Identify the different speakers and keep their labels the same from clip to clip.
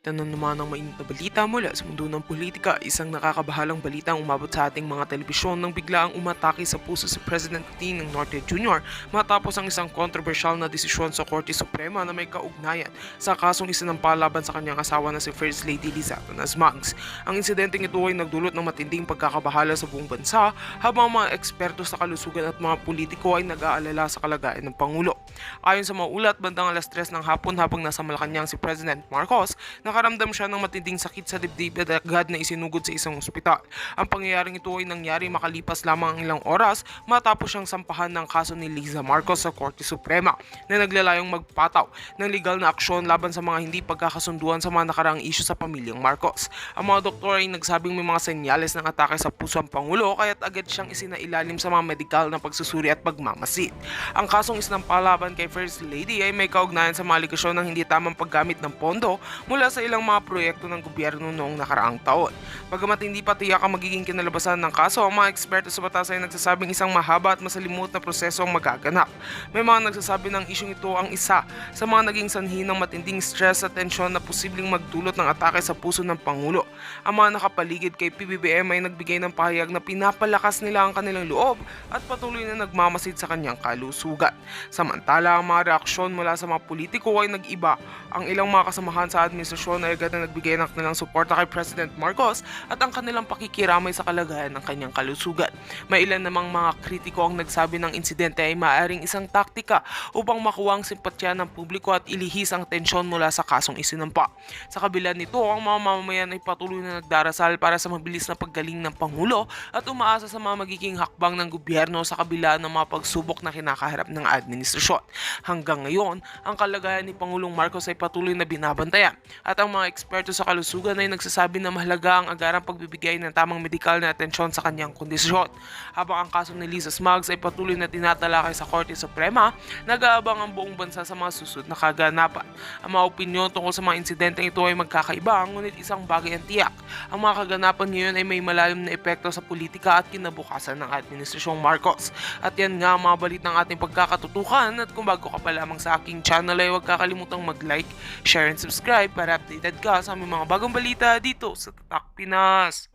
Speaker 1: Tanan naman ng mainit na balita mula sa mundo ng politika, isang nakakabahalang balita ang umabot sa ating mga telebisyon nang biglaang umatake sa puso si President Martin ng Norte Jr. matapos ang isang kontrobersyal na desisyon sa Korte Suprema na may kaugnayan sa kasong isinampa laban sa kanyang asawa na si First Lady Liza Maggs. Ang insidenteng ito ay nagdulot ng matinding pagkakabahala sa buong bansa habang mga eksperto sa kalusugan at mga politiko ay nag-aalala sa kalagayan ng Pangulo. Ayon sa mga ulat, bandang alas 3 ng hapon habang nasa Malacanang si President Marcos, nakaramdam siya ng matinding sakit sa dibdib at agad na isinugod sa isang ospital. Ang pangyayaring ito ay nangyari makalipas lamang ang ilang oras matapos siyang sampahan ng kaso ni Liza Marcos sa Korte Suprema na naglalayong magpataw ng legal na aksyon laban sa mga hindi pagkakasunduan sa mga nakaraang isyu sa pamilyang Marcos. Ang mga doktor ay nagsabing may mga senyales ng atake sa puso ang Pangulo kaya't agad siyang isinailalim sa mga medikal na pagsusuri at pagmamasid. Ang kasong isinampa laban kay First Lady ay may kaugnayan sa mga aligasyon ng hindi tamang paggamit ng pondo mula sa ilang mga proyekto ng gobyerno noong nakaraang taon. Bagamat hindi pa tiyak ang magiging kinalabasan ng kaso, ang mga eksperto sa batas ay nagsasabing isang mahaba at masalimuot na proseso ang magaganap. May mga nagsasabi ng isyong ito ang isa sa mga naging sanhi ng matinding stress at tensyon na posibleng magdulot ng atake sa puso ng Pangulo. Ang mga nakapaligid kay PBBM ay nagbigay ng pahayag na pinapalakas nila ang kanilang loob at patuloy na nagmamasid sa kanyang kalusugan. Samantala, ang mga reaksyon mula sa mga politiko ay nag-iba. Ang ilang mga kasamahan sa administrasyon ay agad na nagbigay ng kanilang suporta kay President Marcos at ang kanilang pakikiramay sa kalagayan ng kanyang kalusugan. May ilan namang mga kritiko ang nagsabi ng insidente ay maaaring isang taktika upang makuha ang simpatya ng publiko at ilihis ang tensyon mula sa kasong isinampa. Sa kabila nito, ang mga mamamayan ay patuloy na nagdarasal para sa mabilis na paggaling ng Pangulo at umaasa sa mga magiging hakbang ng gobyerno sa kabila ng mga pagsubok na kinakaharap ng administrasyon. Hanggang ngayon, ang kalagayan ni Pangulong Marcos ay patuloy na binabantayan at ang mga eksperto sa kalusugan ay nagsasabi na mahalaga ang agarang pagbibigay ng tamang medikal na atensyon sa kanyang kondisyon. Habang ang kaso ni Liza Maggs ay patuloy na tinatalakay sa Korte Suprema, nag-aabang ang buong bansa sa mga susunod na kaganapan. Ang mga opinyon tungkol sa mga insidenteng ito ay magkakaiba, ngunit isang bagay ang tiyak. Ang mga kaganapan ngayon ay may malalim na epekto sa politika at kinabukasan ng Administrasyong Marcos. At yan nga ang mga balit ng ating pagkakatutukan, at kung bago ka pa lamang sa aking channel ay huwag kakalimutang mag-like, share and subscribe para updated ka sa aming mga bagong balita dito sa Tatak Pinas.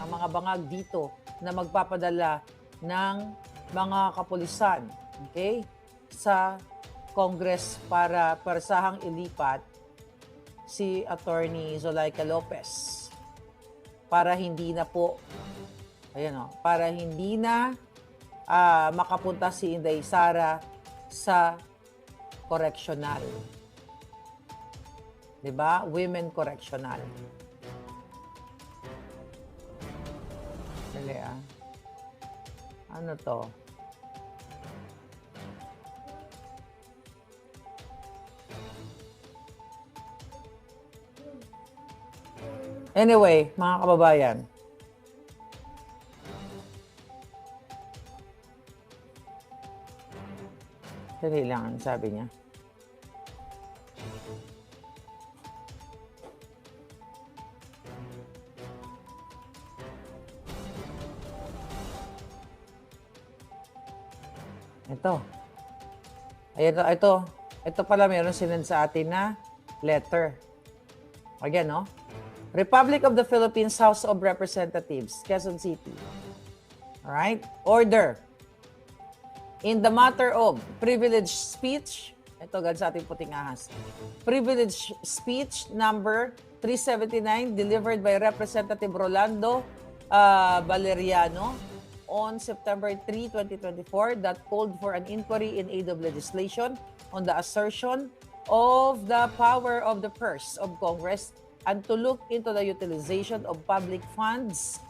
Speaker 2: Ang mga bangag dito na magpapadala ng mga kapulisan, okay, sa Congress para persahang ilipat si Attorney Zulaika Lopez para hindi na po para hindi na makapunta si Inday Sara sa correctional. 'Di ba? Women correctional. Dali Ano to? Anyway, mga kababayan, dali lang ang sabi niya. Ito. Ayan, ito. Ito pala meron sinend sa atin na letter. Again, no? Republic of the Philippines House of Representatives, Quezon City. Alright? Order. In the matter of privileged speech, ito gan sa ating puting ahas. Privileged speech number 379 delivered by Representative Rolando Valeriano on September 3, 2024 that called for an inquiry in aid of legislation on the assertion of the power of the purse of Congress and to look into the utilization of public funds,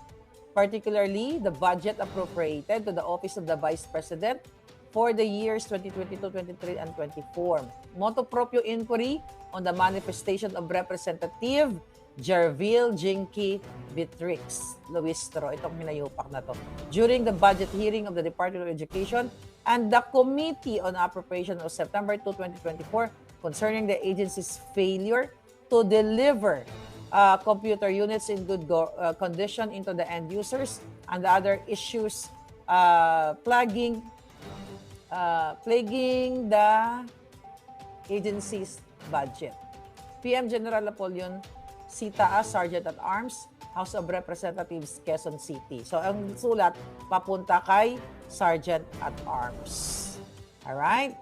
Speaker 2: particularly the budget appropriated to the Office of the Vice President for the years 2022, 23, and 24. Motu proprio inquiry on the manifestation of Representative Jervil Jinky Vitrix Luistro. Itong minayupak na to. During the budget hearing of the Department of Education and the Committee on Appropriation of September 2, 2024 concerning the agency's failure to deliver computer units in good condition into the end users, and the other issues plaguing the agency's budget. PM General Napoleon Sita, Sergeant at Arms, House of Representatives, Quezon City. So, ang sulat, papunta kay Sergeant at Arms. Alright?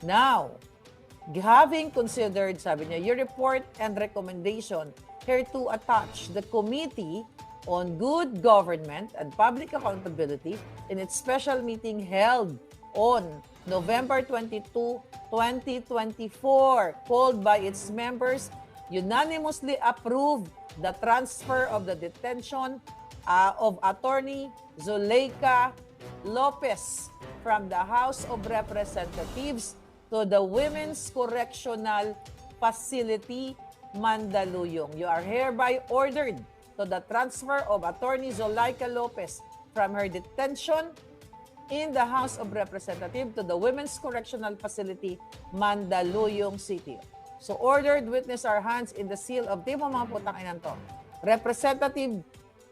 Speaker 2: Now, having considered, sabi niya, your report and recommendation hereto attached, the Committee on Good Government and Public Accountability in its special meeting held on November 22, 2024, called by its members, unanimously approved the transfer of the detention of Attorney Zuleika Lopez from the House of Representatives to the Women's Correctional Facility, Mandaluyong. You are hereby ordered to the transfer of Attorney Zuleika Lopez from her detention in the House of Representatives to the Women's Correctional Facility, Mandaluyong City. So ordered, witness our hands in the seal of, di mo mga putang inan to, Representative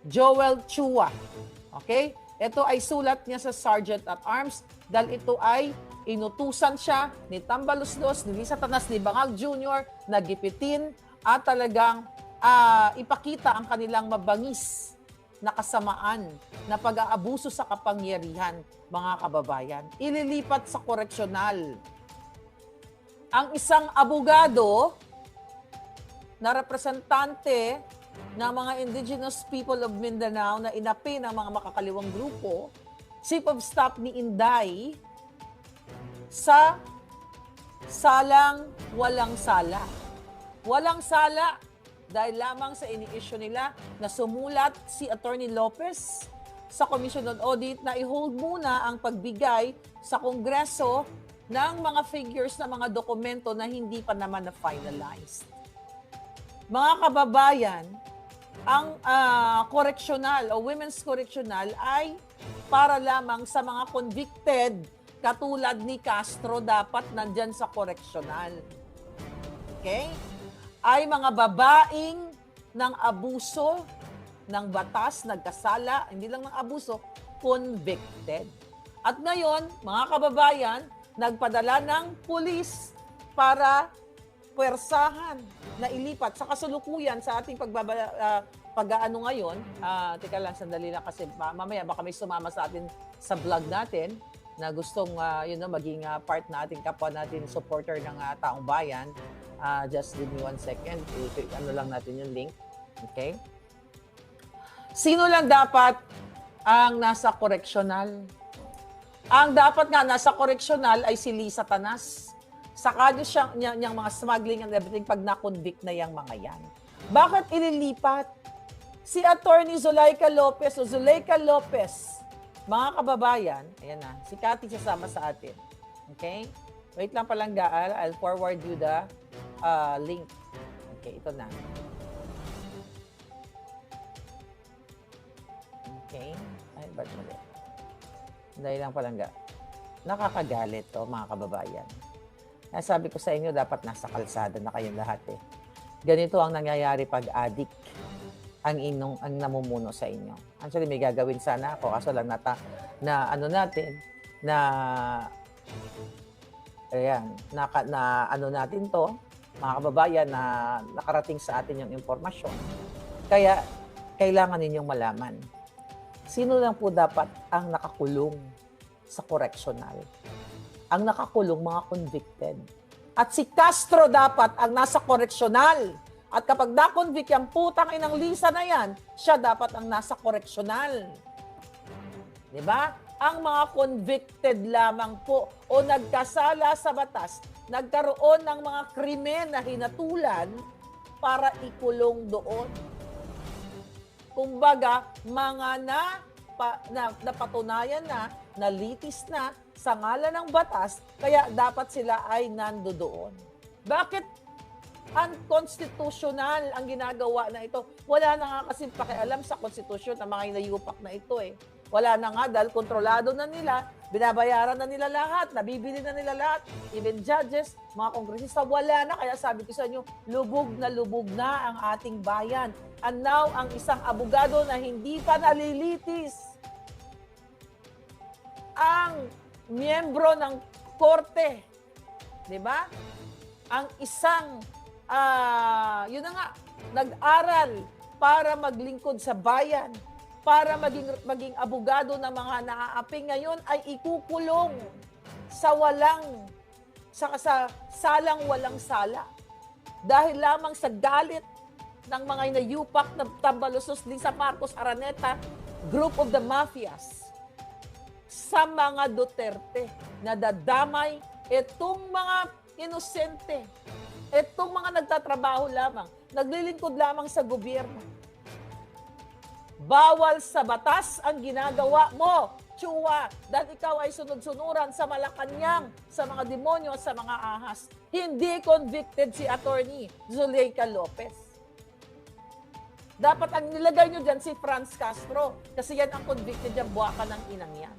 Speaker 2: Joel Chua. Okay? Ito ay sulat niya sa Sergeant at Arms dahil ito ay inutusan siya ni Tambaluslos, ni Lisa Tanas, ni Bangag Jr. na gipitin at talagang ipakita ang kanilang mabangis na kasamaan na pag-aabuso sa kapangyarihan, mga kababayan. Ililipat sa koreksyonal. Ang isang abogado na representante ng mga indigenous people of Mindanao na inapi ng mga makakaliwang grupo, Chief of Staff ni Inday, sa salang walang sala. Walang sala dahil lamang sa ini-issue nila na sumulat si Attorney Lopez sa Commission on Audit na i-hold muna ang pagbigay sa Kongreso ng mga figures na mga dokumento na hindi pa naman na-finalized. Mga kababayan, ang correctional o women's correctional ay para lamang sa mga convicted katulad ni Castro dapat nandyan sa correctional. Okay? Ay mga babaeng ng abuso ng batas, nagkasala, hindi lang ng abuso, convicted. At ngayon, mga kababayan, nagpadala ng pulis para puwersahan na ilipat sa kasulukuyan sa ating pag-aano ngayon. Teka lang, sandali lang kasi mamaya baka may sumama sa atin sa vlog natin na gustong maging part na ating kapwa natin, supporter ng taong bayan. Just give me 1 second. Ano lang natin yung link. Okay? Sino lang dapat ang nasa correctional? Ang dapat nga nasa correctional ay si Lisa Tanas. Saka niyang mga smuggling and everything pag na-convict na yung mga yan. Bakit ililipat? Si Attorney Zuleika Lopez o Zuleika Lopez, mga kababayan, ayan na, si Cathy sasama sa atin. Okay? Wait lang palang Gaal, I'll forward you the link. Okay, ito na. Okay. Ay, ba't mali? Dahil lang palangga. Nakakagalit to, mga kababayan. Kaya sabi ko sa inyo, dapat nasa kalsada na kayong lahat eh. Ganito ang nangyayari pag addict ang namumuno sa inyo. Actually, may gagawin sana ako. Kaso lang natin to, mga kababayan, na nakarating sa atin yung impormasyon. Kaya, kailangan ninyong malaman. Sino lang po dapat ang nakakulong sa correctional? Ang nakakulong, mga convicted. At si Castro dapat ang nasa correctional. At kapag na-convict yung putang inang Lisa na yan, siya dapat ang nasa correctional. Diba? Ang mga convicted lamang po o nagkasala sa batas, nagkaroon ng mga krimen na hinatulan para ikulong doon. Kumbaga, mga napatunayan na, nalitis na sa ngalan ng batas, kaya dapat sila ay nandoon. Bakit unconstitutional ang ginagawa na ito? Wala na nga kasi pakialam sa konstitusyon na mga inayupak na ito eh. Wala na nga dahil kontrolado na nila, binabayaran na nila lahat, nabibili na nila lahat, even judges, mga kongresista, wala na. Kaya sabi ko sa inyo, lubog na ang ating bayan. And now, ang isang abogado na hindi pa nalilitis, ang miyembro ng korte, di ba? Ang isang, yun na nga, nag-aral para maglingkod sa bayan, para maging abogado ng mga naaaping ngayon ay ikukulong sa salang walang sala. Dahil lamang sa galit ng mga inayupak na Tambalusos, Lisa Marcos, Araneta, group of the mafias sa mga Duterte na dadamay itong mga inosente, itong mga nagtatrabaho lamang, naglilingkod lamang sa gobyerno. Bawal sa batas ang ginagawa mo, Chua, dahil ikaw ay sunod-sunuran sa Malacanang, sa mga demonyo, sa mga ahas. Hindi convicted si Attorney Zuleika Lopez. Dapat ang nilagay nyo dyan si Franz Castro, kasi yan ang convicted dyan, buwaka ng inang yan.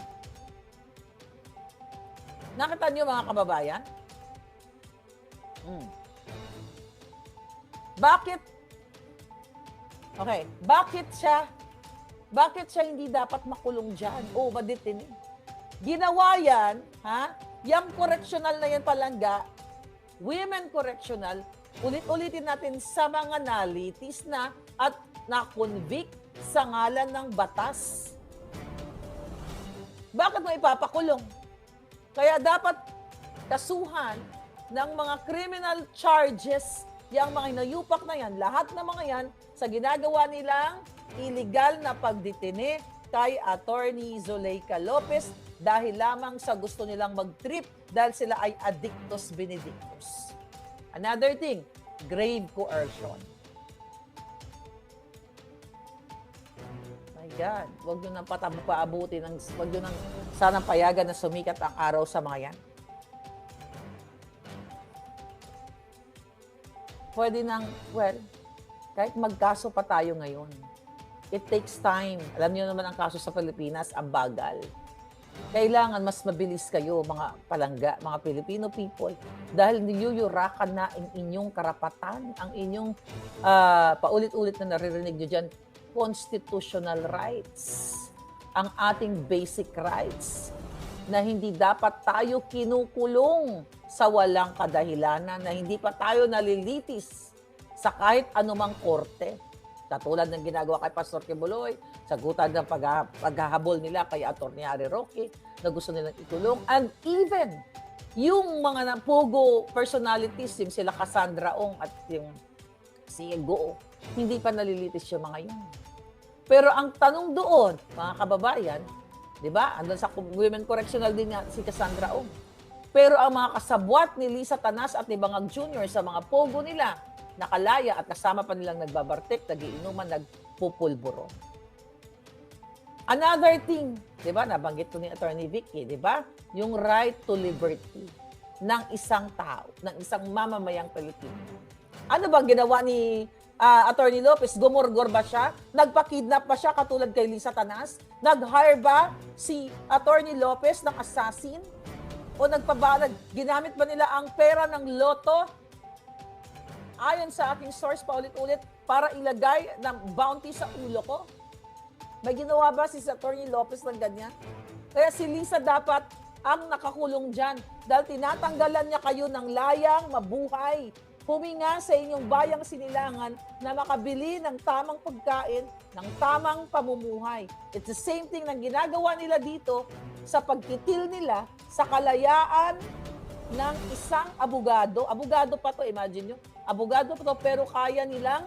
Speaker 2: Nakita nyo mga kababayan? Bakit? Okay, bakit siya hindi dapat makulong dyan o madetinin? Ginawa yan, yung correctional na yan palangga, women correctional, ulit-ulitin natin sa mga nalitis na at na-convict sa ngalan ng batas. Bakit mo ipapakulong? Kaya dapat kasuhan ng mga criminal charges yung mga hinayupak na yan, lahat ng mga yan, sa ginagawa nilang illegal na pagdetine kay Attorney Zuleika Lopez dahil lamang sa gusto nilang mag-trip dahil sila ay addictus benedictus. Another thing, grave coercion. My God, huwag nyo nang paabutin, huwag nyo nang sanang payagan na sumikat ang araw sa mga yan. Pwede nang, kahit magkaso pa tayo ngayon, it takes time. Alam niyo naman ang kaso sa Pilipinas, ang bagal. Kailangan mas mabilis kayo, mga palangga, mga Filipino people, dahil niyuyurakan na ang inyong karapatan, ang inyong paulit-ulit na naririnig nyo dyan, constitutional rights, ang ating basic rights, na hindi dapat tayo kinukulong sa walang kadahilanan, na hindi pa tayo nalilitis sa kahit anumang korte. Katulad ng ginagawa kay Pastor Kibuloy, sagutan ng paghahabol nila kay Atty. Harry Roque, na gusto nilang ikulong. And even, yung mga napugo personalities, yung sila Cassandra Ong at yung si Go, hindi pa nalilitis yung mga yun. Pero ang tanong doon, mga kababayan, di ba? Andun sa women correctional din nga si Cassandra Ong. Pero ang mga kasabwat ni Lisa Tanas at ni Bangag Jr. sa mga pogo nila, nakalaya at kasama pa nilang nagbabartik, nagiinuman, nagpupulburo. Another thing, di ba, nabanggit ko ni Attorney Vicky, di ba? Yung right to liberty ng isang tao, ng isang mamamayang Pilipino. Ano ba ginawa ni Attorney Lopez? Gumurgor ba siya? Nagpa-kidnap ba siya katulad kay Lisa Tanas? Nag-hire ba si Attorney Lopez ng assassin? O ginamit ba nila ang pera ng loto? Ayon sa aking source paulit-ulit para ilagay ng bounty sa ulo ko? May ginawa ba si Attorney Lopez ng ganyan? Kaya si Lisa dapat ang nakakulong dyan dahil tinatanggalan niya kayo ng layang mabuhay. Huminga sa inyong bayang sinilangan na makabili ng tamang pagkain, ng tamang pamumuhay. It's the same thing na ginagawa nila dito sa pagkitil nila sa kalayaan ng isang abogado. Abogado pa to, imagine nyo. Abogado pa to, pero kaya nilang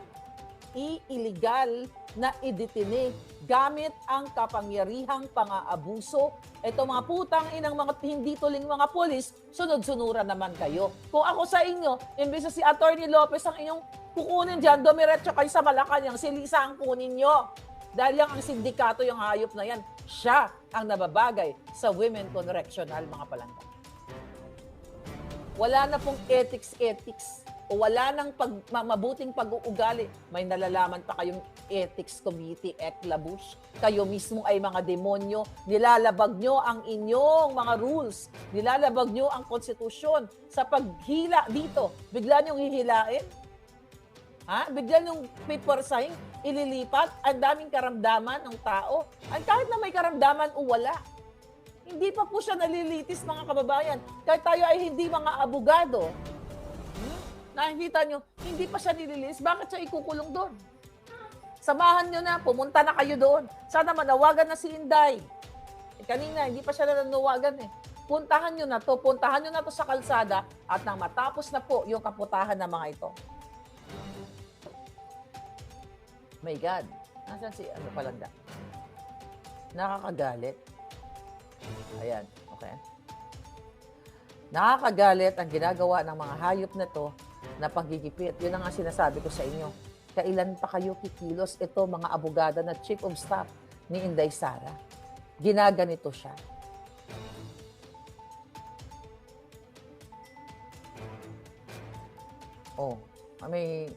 Speaker 2: illegal na idetine gamit ang kapangyarihang pang-aabuso. Ito mga putang inang mga hindi tuling mga polis, sunod-sunuran naman kayo. Kung ako sa inyo, imbes na si Attorney Lopez ang inyong kukunin dyan, dumiretso kayo sa Malacanang, si Lisa ang kunin nyo. Dahil yung ang sindikato, yung hayop na yan, siya ang nababagay sa women correctional, mga palangga. Wala na pong ethics. o wala ng mabuting pag-uugali, may nalalaman pa kayong ethics committee, eklabus. Kayo mismo ay mga demonyo, nilalabag nyo ang inyong mga rules, nilalabag nyo ang konstitusyon. Sa paghila dito, bigla nyong hihilain? Ha? Bigla nyong pipersahin, ililipat, ang daming karamdaman ng tao. Kahit na may karamdaman o wala, hindi pa po siya nalilitis, mga kababayan. Kahit tayo ay hindi mga abogado, nakikita nyo, hindi pa siya nililis. Bakit siya ikukulong doon? Samahan nyo na, pumunta na kayo doon. Sana manawagan na si Inday. Kanina, hindi pa siya nanawagan eh. Puntahan nyo na to sa kalsada at nang matapos na po yung kaputahan ng mga ito. My God, nasan si Palangga? Nakakagalit. Ayan, okay. Nakakagalit ang ginagawa ng mga hayop na to na paggigipit. Yun ang nga sinasabi ko sa inyo. Kailan pa kayo kikilos? Ito, mga abogada na chief of staff ni Inday Sara. Ginaganito siya. Oh, may...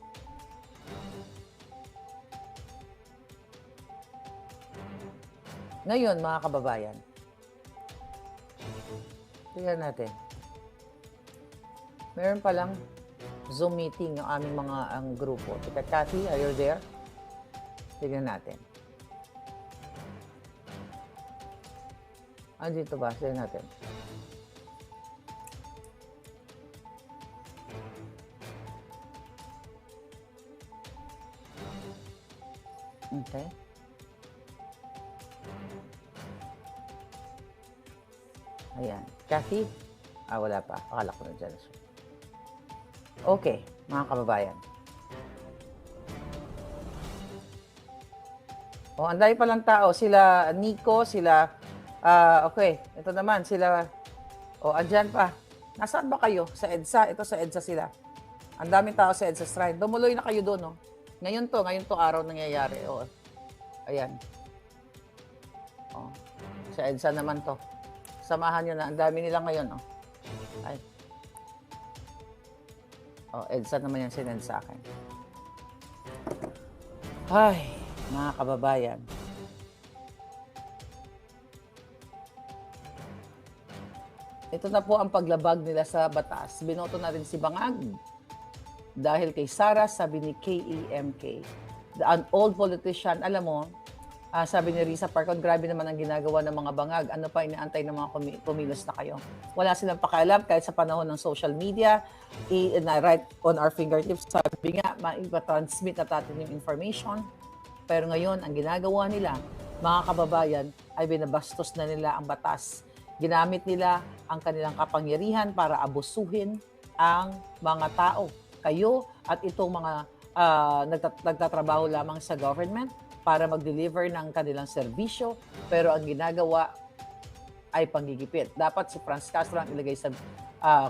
Speaker 2: Ngayon, mga kababayan, tingnan natin. Meron palang Zoom meeting ng aming mga grupo. Tika, Cathy, are you there? Tignan natin. Dito ba? Tignan natin. Okay. Ayan. Cathy? Wala pa. Akala ko na dyan. Okay, mga kababayan. Ang dami palang tao. Sila Nico, sila... okay, ito naman, sila... andyan pa. Nasaan ba kayo? Sa EDSA? Ito sa EDSA sila. Ang daming tao sa EDSA Shrine. Dumuloy na kayo doon, no? Ngayon to araw nangyayari. Ayan. Sa EDSA naman to. Samahan nyo na. Ang dami nila ngayon, Ay. EDSA naman yan sinend sa akin. Ay, mga kababayan. Ito na po ang paglabag nila sa batas. Binoto na rin si Bangag. Dahil kay Sara, sabi ni KEMK. An old politician, alam mo, sabi ni Risa Parcon, grabe naman ang ginagawa ng mga bangag. Ano pa inaantay ng mga kumilos na kayo? Wala silang pakialam kahit sa panahon ng social media, right on our fingertips. Sabi nga, maipa-transmit natin yung information. Pero ngayon, ang ginagawa nila, mga kababayan, ay binabastos na nila ang batas. Ginamit nila ang kanilang kapangyarihan para abusuhin ang mga tao. Kayo at itong mga nagtatrabaho lamang sa government para mag-deliver ng kanilang serbisyo, pero ang ginagawa ay panggigipit. Dapat si Franz Castro ang ilagay sa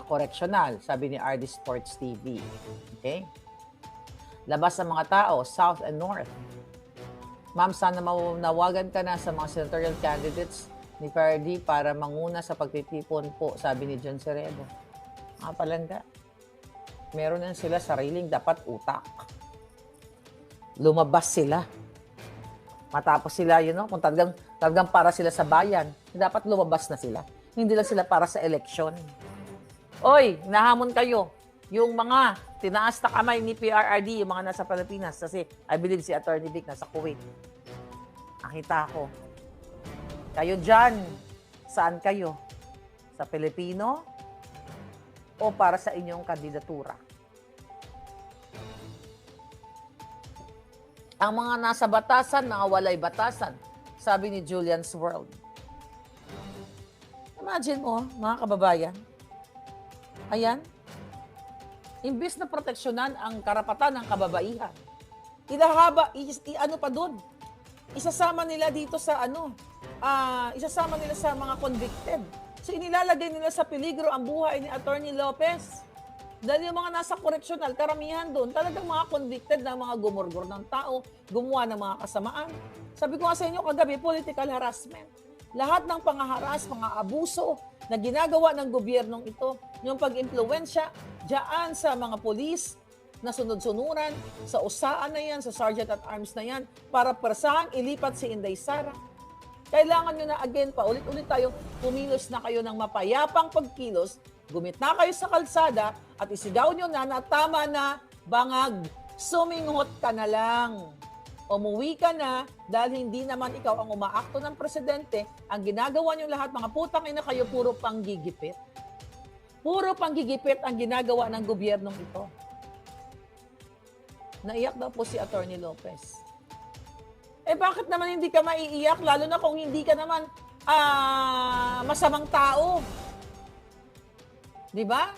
Speaker 2: correctional, sabi ni RD Sports TV. Okay? Labas ang mga tao, South and North. Ma'am, sana mawagan ka na sa mga senatorial candidates ni PRD para manguna sa pagtitipon po, sabi ni John Ceredo. Palangga. Meron na sila sariling dapat utak. Lumabas sila. Matapos sila, kung talagang para sila sa bayan, dapat lumabas na sila. Hindi lang sila para sa eleksyon. Oy, nahamon kayo. Yung mga tinaas na kamay ni PRRD, yung mga nasa Pilipinas, kasi I believe si Attorney Vic nasa Kuwait. Nakita ko. Kayo dyan, saan kayo? Sa Pilipino o para sa inyong kandidatura? Ang mga nasa batasan, mga walay batasan, sabi ni Julian's World. Imagine mo, mga kababayan. Ayan. Imbis na proteksyonan ang karapatan ng kababaihan, ano pa doon? Isasama nila dito sa isasama nila sa mga convicted. So inilalagay nila sa peligro ang buhay ni Attorney Lopez. Dahil yung mga nasa correctional, karamihan doon, talagang mga convicted na mga gumurgor ng tao, gumawa ng mga kasamaan. Sabi ko nga sa inyo kagabi, political harassment. lahat ng pangaharas, mga abuso na ginagawa ng gobyernong ito, yung pag-impluwensya diyan sa mga polis na sunod-sunuran, sa usaan na yan, sa sergeant at arms na yan, para persahan, ilipat si Inday Sara. Kailangan nyo na again, paulit-ulit tayo, pumilos na kayo ng mapayapang pagkilos, gumit na kayo sa kalsada, at isigaw nyo na tama na, bangag, suminghot ka na lang. Umuwi ka na dahil hindi naman ikaw ang umaakto ng presidente. Ang ginagawa nyo lahat, mga putang ina kayo, puro panggigipit. Puro panggigipit ang ginagawa ng gobyernong ito. Naiyak daw po si Atty. Lopez. Eh bakit naman hindi ka maiiyak, lalo na kung hindi ka naman masamang tao? Di ba?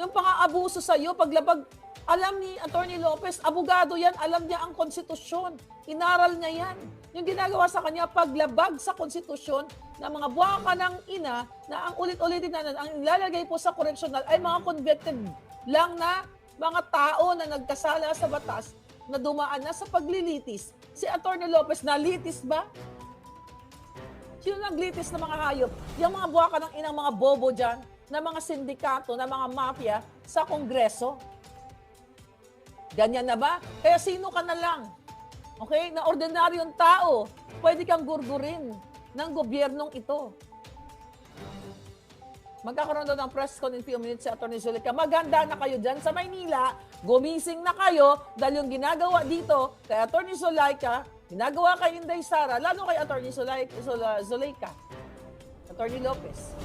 Speaker 2: Yung pang-aabuso sa'yo, paglabag, alam ni Atty. Lopez, abogado yan, alam niya ang konstitusyon. Inaral niya yan. Yung ginagawa sa kanya, paglabag sa konstitusyon ng mga buwaka ng ina na ang ulit-ulitin na ang ilalagay po sa correctional ay mga convicted lang na mga tao na nagkasala sa batas na dumaan na sa paglilitis. Si Atty. Lopez, nalitis ba? Sino naglitis ng mga hayop? Yung mga buwaka ng inang mga bobo dyan, na mga sindikato, na mga mafia sa Kongreso. Ganyan na ba? Kaya sino ka na lang? Okay? Na ordinaryong tao, pwede kang gurgurin ng gobyernong ito. Magkakaroon daw ng press con in few minutes si Atty. Zuleika. Maganda na kayo dyan sa Maynila. Gumising na kayo dahil yung ginagawa dito kay Atty. Zuleika, ginagawa kay Inday Sara, lalo kay Atty. Zuleika, Atty. Lopez,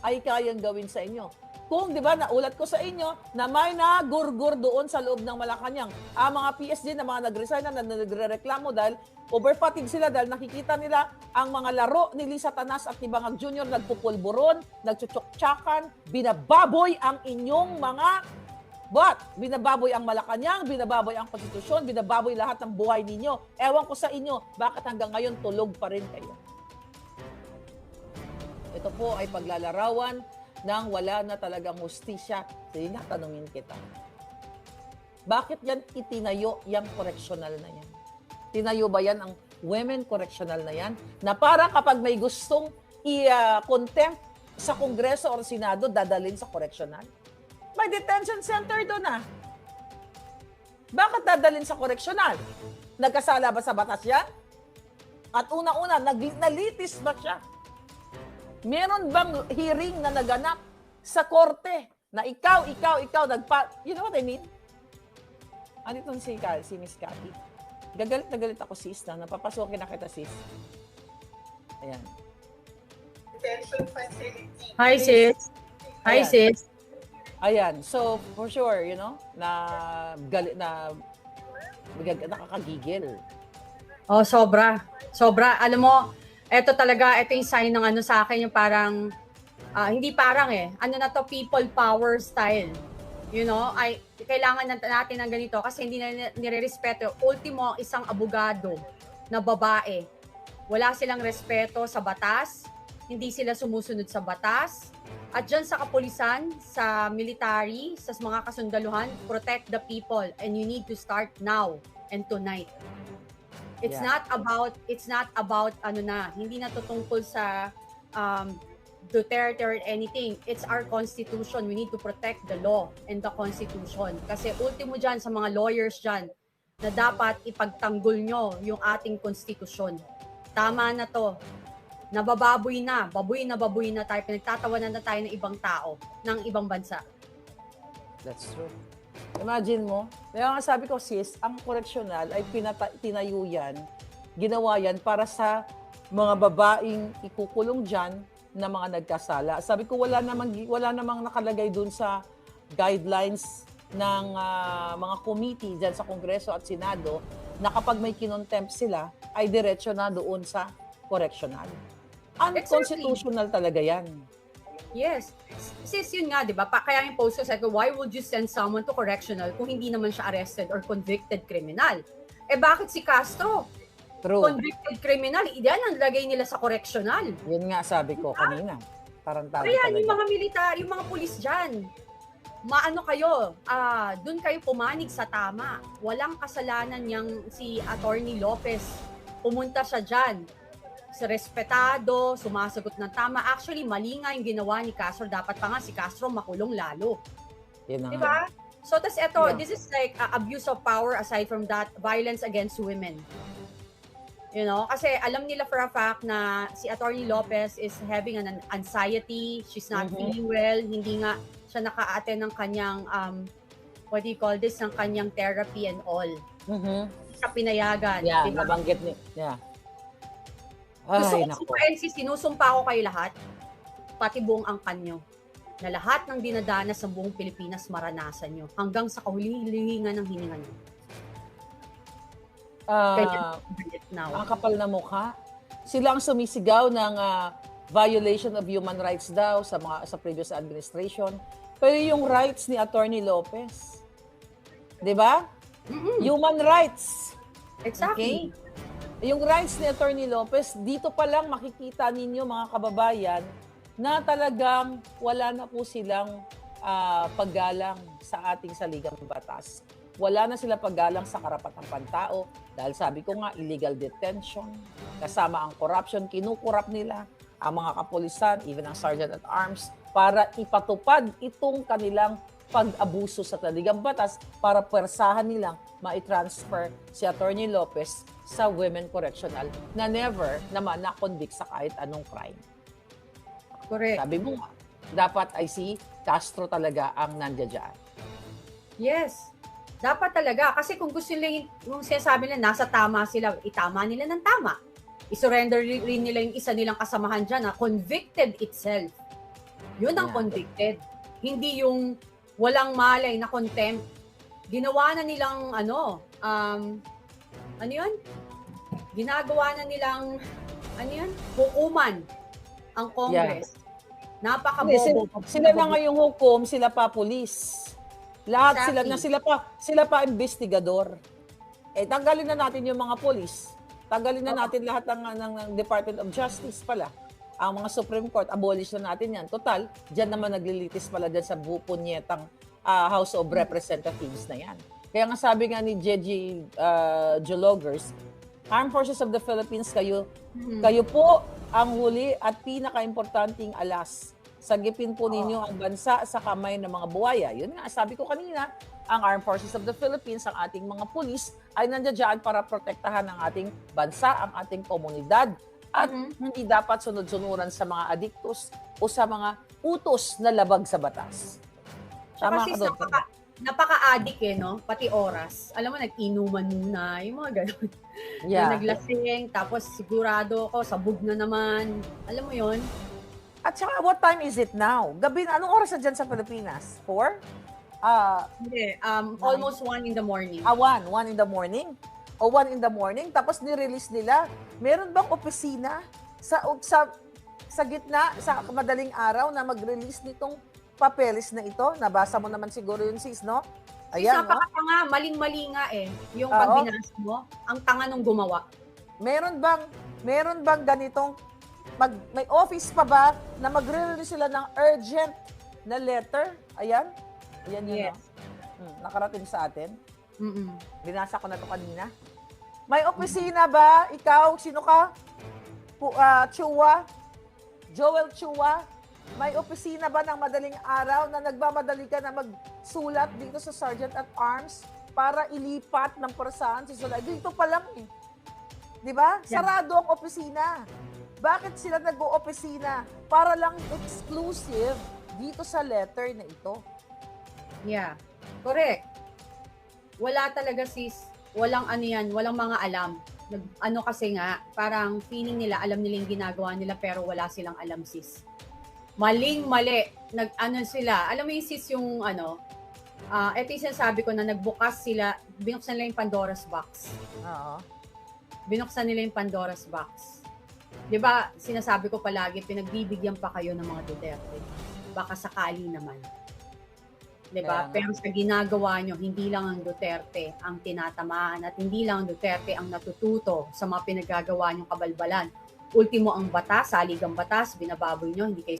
Speaker 2: ay kayang gawin sa inyo. Kung, di ba, naulat ko sa inyo na may nagurgur doon sa loob ng Malacanang. Ang mga PSG na mga nag-resign na nagre-reklamo dahil overfatigue sila dahil nakikita nila ang mga laro ni Lisa Tanas at ni Bangag Jr. nagpupulburon, nagchuchok-tsakan, binababoy ang inyong mga binababoy ang Malacanang, binababoy ang konstitusyon, binababoy lahat ng buhay ninyo. Ewan ko sa inyo, bakit hanggang ngayon tulog pa rin kayo? Ito po ay paglalarawan nang wala na talagang hustisya. Sige nga, tanungin kita. Bakit yan itinayo yung correctional na yan? Tinayo ba yan ang women correctional na yan? Na para kapag may gustong i-contempt sa Kongreso o Senado, dadalhin sa correctional? May detention center doon ah. Bakit dadalhin sa correctional? Nagkasala ba sa batas yan? At una-una, nalitis ba siya? Meron bang hearing na naganap sa korte na ikaw, you know what I mean? Andito si Miss Cathy. Gagalit na galit ako, sis, na napapasokin na kita, sis. Ayan.
Speaker 3: Detention facility.
Speaker 4: Hi, sis. Hi,
Speaker 2: Ayan.
Speaker 4: sis.
Speaker 2: Ayan. So, for sure, you know, nakakagigil.
Speaker 4: Oh, sobra. Sobra. Alam mo, ito yung sign ng ano sa akin, yung parang, hindi parang ano na to, people power style. You know, kailangan natin ng ganito kasi hindi na nire-respeto. Ultimo, isang abogado na babae. Wala silang respeto sa batas, hindi sila sumusunod sa batas. At dyan sa kapulisan, sa military, sa mga kasundaluhan, protect the people and you need to start now and tonight. It's not about hindi na tutungkol sa Duterte or anything. It's our constitution. We need to protect the law and the constitution. Kasi ultimo dyan sa mga lawyers dyan na dapat ipagtanggol nyo yung ating konstitusyon. Tama na to. Nabababoy na. Baboy na tayo. Pinagtatawanan na tayo ng ibang tao, ng ibang bansa.
Speaker 2: That's true. Imagine mo, kaya nga sabi ko, sis, ang correctional ay tinayo yan, ginawa yan para sa mga babaeng ikukulong dyan na mga nagkasala. Sabi ko, wala namang nakalagay dun sa guidelines ng mga committee dyan sa Kongreso at Senado na kapag may kinontempt sila, ay diretso na doon sa correctional. Unconstitutional talaga yan.
Speaker 4: Yes. Sis, yun nga, di ba? Kaya yung post ko, sabi ko, why would you send someone to correctional kung hindi naman siya arrested or convicted criminal? Eh bakit si Castro?
Speaker 2: True.
Speaker 4: Convicted criminal, yan ang lagay nila sa correctional.
Speaker 2: Yun nga sabi ko kanina. Tarantado
Speaker 4: Kaya
Speaker 2: talaga.
Speaker 4: yung mga military, yung mga pulis dyan, maano kayo, dun kayo pumanig sa tama. Walang kasalanan niyang si Atty. Lopez pumunta siya dyan. Respetado, sumasagot ng tama. Actually, mali nga yung ginawa ni Castro. Dapat pa nga si Castro makulong lalo.
Speaker 2: Yun na
Speaker 4: Di
Speaker 2: nga.
Speaker 4: ba? So, tas eto,
Speaker 2: Yeah.
Speaker 4: this is like abuse of power aside from that, violence against women. You know, kasi alam nila for a fact na si Attorney Lopez is having an anxiety, she's not
Speaker 2: Mhm.
Speaker 4: feeling well, hindi nga siya naka-attend ng kanyang, what do you call this, ng kanyang therapy and all.
Speaker 2: Mhm.
Speaker 4: Sa pinayagan.
Speaker 2: Yeah,
Speaker 4: di ba?
Speaker 2: nabanggit ni. Yeah.
Speaker 4: Gusto
Speaker 2: Ay,
Speaker 4: ko
Speaker 2: nako.
Speaker 4: sumpahin sinusumpa ko kayo lahat, pati buong angkan nyo, na lahat ng dinadanas sa buong Pilipinas maranasan nyo hanggang sa kahulihingan ng hininga nyo.
Speaker 2: Ah,
Speaker 4: Now.
Speaker 2: ang kapal na mukha. Sila ang sumisigaw ng violation of human rights daw sa previous administration. Pero yung rights ni Attorney Lopez, 'di ba? Human rights.
Speaker 4: Exactly.
Speaker 2: Okay? Yung rights ni Attorney Lopez, dito pa lang makikita ninyo mga kababayan na talagang wala na po silang paggalang sa ating saligang batas. Wala na sila paggalang sa karapatang pantao dahil sabi ko nga, illegal detention, kasama ang corruption, kinukurap nila ang mga kapulisan, even ang sergeant at arms, para ipatupad itong kanilang pag-abuso sa saligang batas para pwersahan nilang ma-transfer si Attorney Lopez sa Women Correctional na never naman na-convict sa kahit anong crime.
Speaker 4: Correct.
Speaker 2: Sabi mo nga, dapat ay si Castro talaga ang nandiyan dyan.
Speaker 4: Yes. Dapat talaga. Kasi kung gusto nila yung sinasabi nila, nasa tama sila, itama nila ng tama. I-surrender rin nila yung isa nilang kasamahan dyan na convicted itself. Yun ang
Speaker 2: Yeah.
Speaker 4: convicted. Hindi yung walang malay na contempt. Ginawa na nilang ano yun? Ginagawa na nilang hukuman ang Congress. Napakabobo.
Speaker 2: Sila na nga yung hukom, sila pa pulis. Lahat
Speaker 4: Exactly.
Speaker 2: sila pa investigador. Tanggalin na natin yung mga pulis. Tanggalin na natin lahat ng Department of Justice pala. Ang mga Supreme Court, abolish na natin yan. Total, dyan naman naglilitis pala dyan sa bupunyetang House of Representatives na yan. Kaya nga sabi nga ni Jeji Jologers, Armed Forces of the Philippines, kayo po ang huli at pinaka-importanting alas. Sagipin po ninyo ang bansa sa kamay ng mga buwaya. Yun nga, sabi ko kanina, ang Armed Forces of the Philippines, ang ating mga pulis, ay nandiyan para protektahan ang ating bansa, ang ating komunidad. At hindi dapat sunod-sunuran sa mga adiktos o sa mga utos na labag sa batas. Tama
Speaker 4: Kasi
Speaker 2: ka doon.
Speaker 4: napaka-addict no? Pati oras. Alam mo, nag-inuman muna, yung mga ganun.
Speaker 2: Yeah.
Speaker 4: Na naglasing, tapos sigurado ako, sabog na naman. Alam mo yon.
Speaker 2: At saka, what time is it now? Gabi na, anong oras na dyan sa Pilipinas? 4?
Speaker 4: Hindi, almost 1 in the morning.
Speaker 2: 1 in the morning? O 1 in the morning? Tapos nirelease nila. Meron bang opisina sa gitna, sa madaling araw na mag-release nitong papeles na ito? Nabasa mo naman siguro yun, sis, no? Ayan, no?
Speaker 4: Napakatanga, maling-mali nga yung
Speaker 2: Oo.
Speaker 4: pag binasa mo, ang tanga nung gumawa.
Speaker 2: Meron bang ganitong may office pa ba na magre-release sila ng urgent na letter? Ayan. Ayan yun.
Speaker 4: Yes.
Speaker 2: No? Nakarating sa atin.
Speaker 4: Mm-mm.
Speaker 2: Binasa ko na to kanina. May opisina ba? Ikaw, sino ka? Chua? Joel Chua? May opisina ba ng madaling araw na nagmamadali ka na magsulat dito sa Sergeant at Arms para ilipat ng persahan sa sulat? Dito pa lang eh. Di ba?
Speaker 4: Yeah.
Speaker 2: Sarado ang opisina. Bakit sila nag-o-opisina? Para lang exclusive dito sa letter na ito.
Speaker 4: Yeah. Correct. Wala talaga sis, walang walang mga alam. Kasi nga, parang feeling nila, alam nila yung ginagawa nila pero wala silang alam sis. Maling-mali. Sila, alam mo yung sis yung ito yung sinasabi ko na nagbukas sila, binuksan nila yung Pandora's box.
Speaker 2: Oo.
Speaker 4: Binuksan nila yung Pandora's box. 'Di ba, sinasabi ko palagi, pinagbibigyan pa kayo ng mga Duterte. Baka sakali naman. 'Di ba?
Speaker 2: Kaya nga.
Speaker 4: Pero sa ginagawa nyo, hindi lang ang Duterte ang tinatamaan at hindi lang ang Duterte ang natututo sa mga pinagagawa nyong kabalbalan. Ultimo ang batas, saligang batas, binababoy nyo, hindi kayo